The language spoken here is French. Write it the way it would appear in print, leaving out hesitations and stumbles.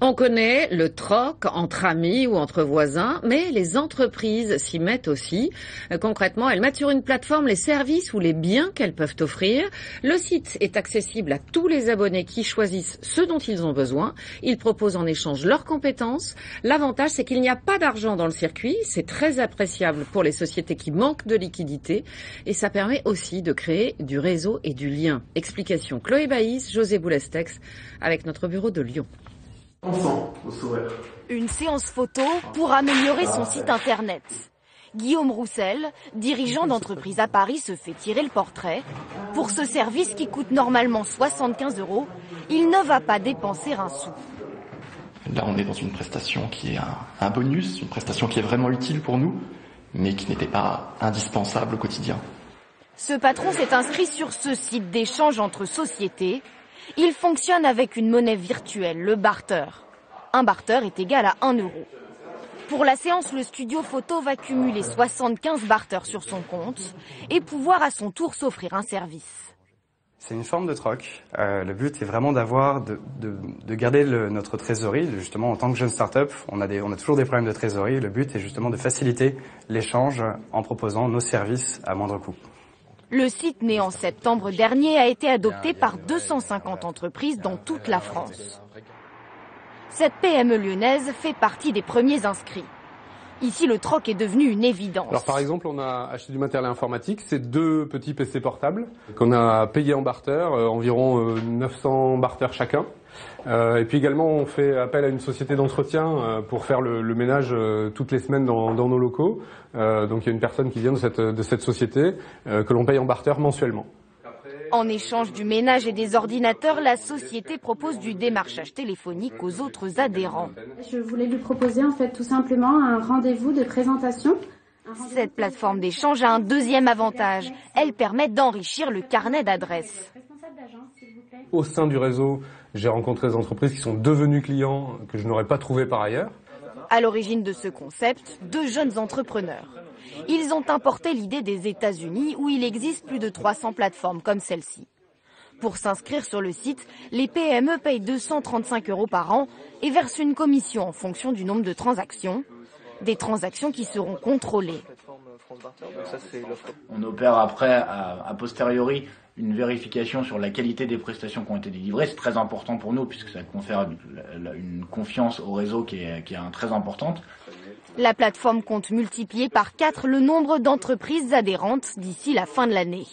On connaît le troc entre amis ou entre voisins, mais les entreprises s'y mettent aussi. Concrètement, elles mettent sur une plateforme les services ou les biens qu'elles peuvent offrir. Le site est accessible à tous les abonnés qui choisissent ce dont ils ont besoin. Ils proposent en échange leurs compétences. L'avantage, c'est qu'il n'y a pas d'argent dans le circuit. C'est très appréciable pour les sociétés qui manquent de liquidité. Et ça permet aussi de créer du réseau et du lien. Explication Chloé Baïs, José Boulestex, avec notre bureau de Lyon. Enfant au sourire. Une séance photo pour améliorer son site internet. Guillaume Roussel, dirigeant d'entreprise à Paris, se fait tirer le portrait. Pour ce service qui coûte normalement 75 €, il ne va pas dépenser un sou. Là, on est dans une prestation qui est un bonus, une prestation qui est vraiment utile pour nous, mais qui n'était pas indispensable au quotidien. Ce patron s'est inscrit sur ce site d'échange entre sociétés. Il fonctionne avec une monnaie virtuelle, le barter. Un barter est égal à 1 €. Pour la séance, le studio photo va cumuler 75 barters sur son compte et pouvoir à son tour s'offrir un service. C'est une forme de troc. Le but est vraiment de garder notre trésorerie. Justement, en tant que jeune start-up, on a toujours des problèmes de trésorerie. Le but est justement de faciliter l'échange en proposant nos services à moindre coût. Le site né en septembre dernier a été adopté par 250 entreprises dans toute la France. Cette PME lyonnaise fait partie des premiers inscrits. Ici, le troc est devenu une évidence. Alors par exemple, on a acheté du matériel informatique, c'est 2 petits PC portables qu'on a payés en barter, environ 900 barters chacun. Et puis également, on fait appel à une société d'entretien pour faire le ménage toutes les semaines dans nos locaux. Donc il y a une personne qui vient de cette société que l'on paye en barter mensuellement. En échange du ménage et des ordinateurs, la société propose du démarchage téléphonique aux autres adhérents. Je voulais lui proposer en fait tout simplement un rendez-vous de présentation. Cette plateforme d'échange a un deuxième avantage. Elle permet d'enrichir le carnet d'adresses. Au sein du réseau, j'ai rencontré des entreprises qui sont devenues clients que je n'aurais pas trouvées par ailleurs. À l'origine de ce concept, 2 jeunes entrepreneurs. Ils ont importé l'idée des États-Unis où il existe plus de 300 plateformes comme celle-ci. Pour s'inscrire sur le site, les PME payent 235 € par an et versent une commission en fonction du nombre de transactions. Des transactions qui seront contrôlées. On opère après, a posteriori, une vérification sur la qualité des prestations qui ont été délivrées. C'est très important pour nous puisque ça confère une confiance au réseau qui est très importante. La plateforme compte multiplier par 4 le nombre d'entreprises adhérentes d'ici la fin de l'année.